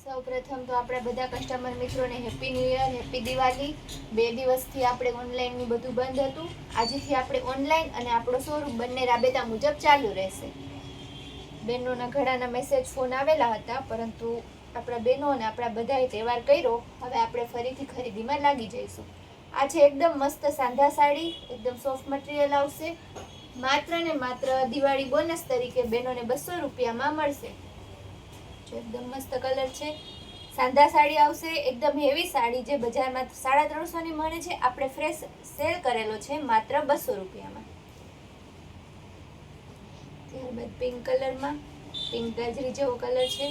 સૌપ્રથમ તો આપણા બધા કસ્ટમર મિત્રોને happy new year, happy Diwali. 2 દિવસથી આપણે ઓનલાઈનનું બધું બંધ હતું। આજથી આપણે ઓનલાઈન અને આપણો શોરૂમ બંને રાબેતા મુજબ ચાલુ રહેશે। બહેનોના ઘણાના મેસેજ ફોન આવેલા હતા, પરંતુ આપણા બહેનો અને આપણા બધાએ તહેવાર કર્યો। હવે આપણે ફરીથી ખરીદીમાં લાગી જઈશું। આ છે એકદમ મસ્ત સાંધા સાડી, એકદમ સોફ્ટ મટીરિયલ આવશે। માત્ર ને માત્ર દિવાળી બોનસ તરીકે બહેનોને 200 રૂપિયામાં મળશે। એકદમ મસ્ત કલર છે। સાંધા સાડી આવશે, એકદમ હેવી સાડી જે બજારમાં 350 ની મળે છે, આપણે ફ્રેશ સેલ કરેલો છે માત્ર 200 રૂપિયામાં। ત્યારબાદ પિંક કલરમાં, પિંક ગાજરી જેવો કલર છે,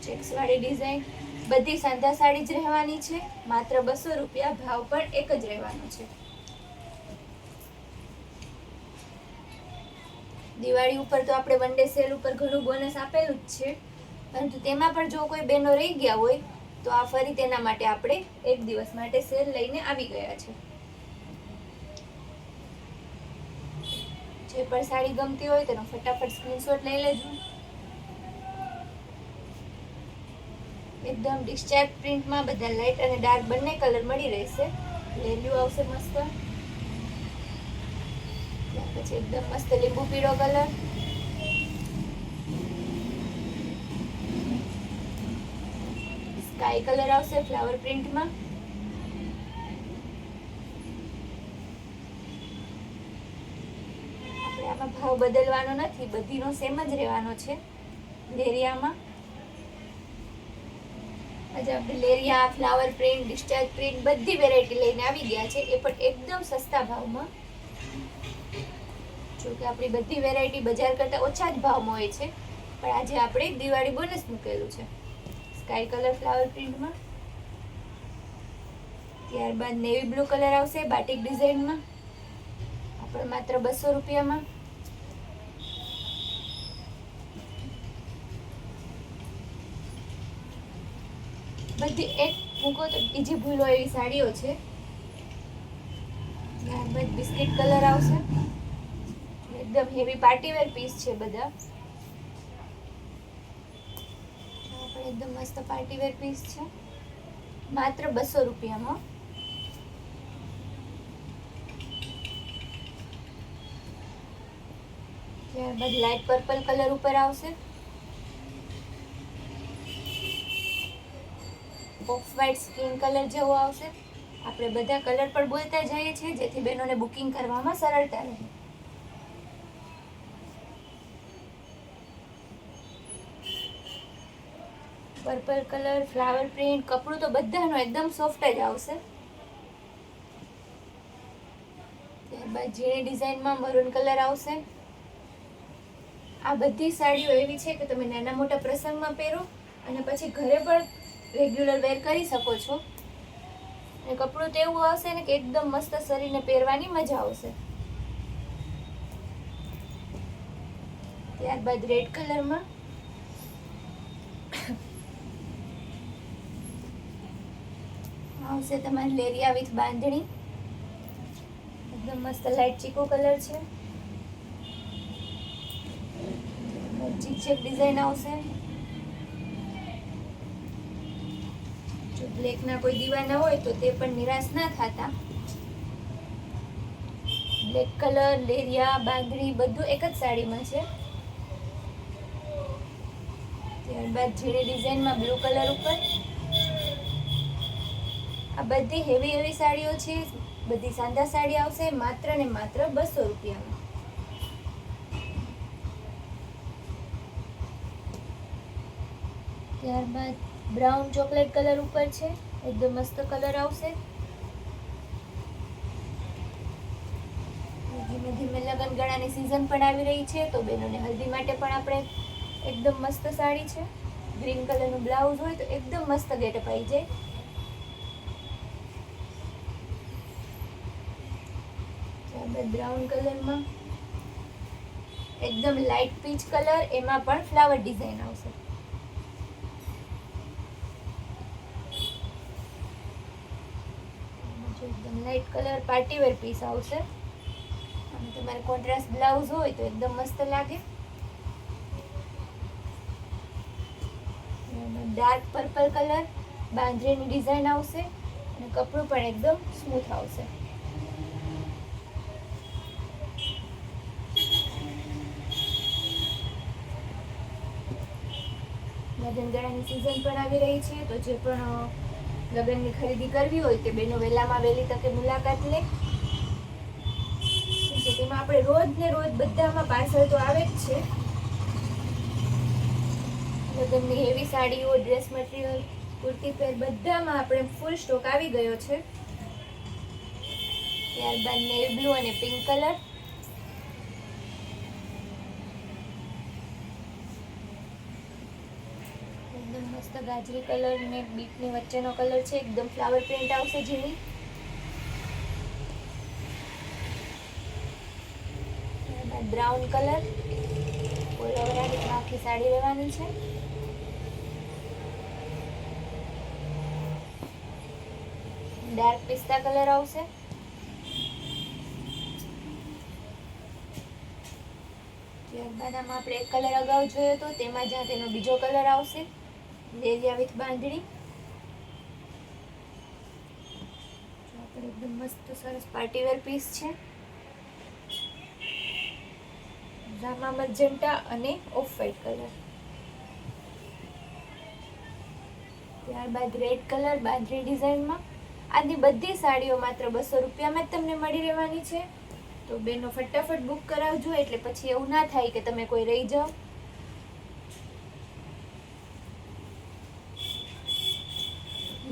ચેક્સ વાળી ડિઝાઇન। બધી સાંધા સાડી જ રહેવાની છે, માત્ર 200 રૂપિયા, ભાવ પણ એક જ રહેવાનો છે। દિવાળી ઉપર તો આપણે વન ડે સેલ ઉપર ઘણું બોનસ આપેલું જ છે, પરંતુ તેમાં પણ જો કોઈ બહેનો રહી ગયા હોય તો આ ફરી તેના માટે આપણે એક દિવસ માટે સેલ લઈને આવી ગયા છે। જે પણ સાડી ગમતી હોય તેનો ફટાફટ સ્ક્રીનશોટ લઈ લેજો। એકદમ ડિસ્ચાર્જ પ્રિન્ટમાં બધા લાઇટ અને ડાર્ક બંને કલર મળી રહેશે। લેલ્યુ આવશે મસ્ત, ત્યાર પછી એકદમ મસ્ત લીંબુ પીળો કલર, સ્કાય કલર આવશે ફ્લાવર પ્રિન્ટમાં। આપણે આમાં ભાવ બદલવાનો નથી, બધીનો સેમ જ રહેવાનો છે। લેરિયામાં આજે આપણે લેરિયા, ફ્લાવર પ્રિન્ટ, ડિસ્ચાર્જ પ્રિન્ટ બધી વેરાયટી લઈને આવી ગયા છે, એ પણ એકદમ સસ્તા ભાવમાં। જો કે આપણી બધી વેરાયટી બજાર કરતાં ઓછા જ ભાવમાં હોય છે, પણ આજે આપણે દિવાળી બોનસ મૂકેલું છે। સ્કાય કલર ફ્લાવર પ્રિન્ટમાં, ત્યારબાદ નેવી બ્લુ કલર આવશે બાટિક ડિઝાઇનમાં, આપણે માત્ર 200 રૂપિયામાં। બધી એક મૂકો તો બીજી ભૂલો એવી સાડીઓ છે। ત્યારબાદ બિસ્કિટ કલર આવશે, એકદમ હેવી પાર્ટીવેર પીસ છે બધા। આપણે એકદમ મસ્ત પાર્ટીવેર પીસ છે, માત્ર 200 રૂપિયામાં। ત્યારબાદ લાઇટ પર્પલ કલર ઉપર આવશે, ઓફ વ્હાઇટ સ્કિન કલર જેવો આવશે। આપણે બધા કલર પણ બોલતા જઈએ છીએ, જેથી બહેનોને બુકિંગ કરવામાં સરળતા રહે। પર્પલ કલર ફ્લાવર પ્રિન્ટ, કપડું તો બધાનો એકદમ સોફ્ટ જ આવશે। ત્યારબાદ ઝીણી ડિઝાઇનમાં મરૂન કલર આવશે। આ બધી સાડીઓ એવી છે કે તમે નાના મોટા પ્રસંગમાં પહેરો અને પછી ઘરે પણ રેગ્યુલર વેર કરી શકો છો। અને કપડું તો એવું આવશે ને કે એકદમ મસ્ત શરીરને પહેરવાની મજા આવશે। ત્યારબાદ રેડ કલરમાં આવશે તમારે લેરિયા વિથ બાંધણી, એકદમ મસ્ત લાઇટ ચીકુ કલર છે, ચીક ડિઝાઇન આવશે। જો બ્લેકના કોઈ દીવાના હોય તો તે પણ નિરાશ ના થતા। બ્લેક કલર, લેરિયા, બાંધણી બધું એક જ સાડીમાં છે। ત્યારબાદ ઝીણી ડિઝાઇનમાં બ્લુ કલર ઉપર, આ બધી હેવી સાડીઓ છે, બધી સાંધા સાડી આવશે માત્ર ને માત્ર 200 રૂપિયામાં। ત્યારબાદ બ્રાઉન ચોકલેટ કલર ઉપર છે, એકદમ મસ્ત કલર આવશે। ધીમે ધીમે લગ્ન ગાળાની સિઝન પણ આવી રહી છે, તો બહેનોને હલ્દી માટે પણ આપણે એકદમ મસ્ત સાડી છે। ગ્રીન કલરનું બ્લાઉઝ હોય તો એકદમ મસ્ત ગેટઅપ આવી જાય। ત્યારબાદ બ્રાઉન કલરમાં એકદમ લાઇટ પીચ કલર, એમાં પણ ફ્લાવર ડિઝાઇન આવશે। એકદમ લાઇટ કલર પાર્ટીવેર પીસ આવશે, અને તમારે કોન્ટ્રાસ્ટ બ્લાઉઝ હોય તો એકદમ મસ્ત લાગે। ડાર્ક પર્પલ કલર, બાંધણીની ડિઝાઇન આવશે અને કપડું પણ એકદમ સ્મૂથ આવશે. લગ્નગાળાની સિઝન પણ આવી રહી છે, તો જે પણ લગ્નની ખરીદી કરવી હોય તે બેનો વહેલામાં વહેલી તકે મુલાકાત લે. તેમાં આપણે રોજ ને રોજ બધામાં પાર્સલ તો આવે જ છે. લગ્નની હેવી સાડીઓ, ડ્રેસ મટીરિયલ, કુર્તી પેર બધામાં આપણે ફૂલ સ્ટોક આવી ગયો છે. ત્યારબાદ નેવી બ્લુ અને પિંક કલર, એકદમ મસ્ત ગાજરી કલર ને બીટની વચ્ચેનો કલર છે, એકદમ ફ્લાવર પ્રિન્ટ આવશે ઝીણી. ત્યારબાદ બ્રાઉન કલર, ઓલ ઓવર આખી સાડી રહેવાની છે. ડાર્ક પિસ્તા કલર આવશે. ત્યારબાદ આમાં આપણે એક કલર અગાઉ જોયો હતો, તેમાં જ્યાં તેનો બીજો કલર આવશે, લેલિયા વિથ બાંધણી. આપણે એકદમ મસ્ત સરસ પાર્ટીવેર પીસ છે. રામા મજેન્ટા અને ઓફ વ્હાઈટ કલર. ત્યારબાદ રેડ કલર બાંધણી ડિઝાઇનમાં. આની બધી સાડીઓ માત્ર 200 રૂપિયામાં જ તમને મળી રહેવાની છે. તો બેનો ફટાફટ બુક કરાવજો, એટલે પછી એવું ના થાય કે તમે કોઈ રહી જાઓ.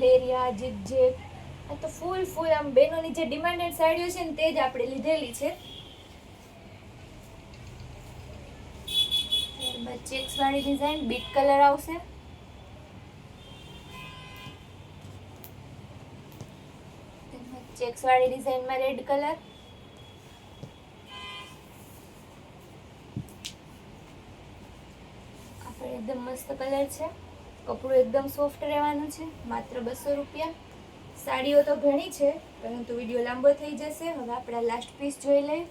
લેરિયા, જીગ, આ તો ફૂલ આમ બેનોની જે ડિમાન્ડેડ સાડીઓ છે ને તે જ આપણે લીધેલી છે. ત્યારબાદ ચેક્સ વાળી ડિઝાઇન, બીટ કલર આવશે. ચેક્સ વાળી ડિઝાઇનમાં રેડ કલર. આપણે એકદમ મસ્ત કલર છે. કપડું એકદમ સોફ્ટ રહેવાનું છે, માત્ર 200 રૂપિયા. સાડીઓ તો ઘણી છે, પરંતુ વિડીયો લાંબો થઈ જશે. હવે આપણે લાસ્ટ પીસ જોઈ લઈએ.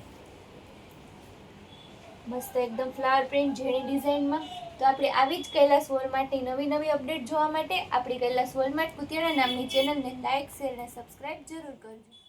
મસ્ત એકદમ ફ્લાવર પ્રિન્ટ ઝીણી ડિઝાઇનમાં. તો આપણે આવી જ કૈલાસ વોલમાર્ટની નવી અપડેટ જોવા માટે આપણી કૈલાસ વોલમાર્ટ કુતિયાણા નામની ચેનલને લાઇક, શેર અને સબસ્ક્રાઇબ જરૂર કરજો.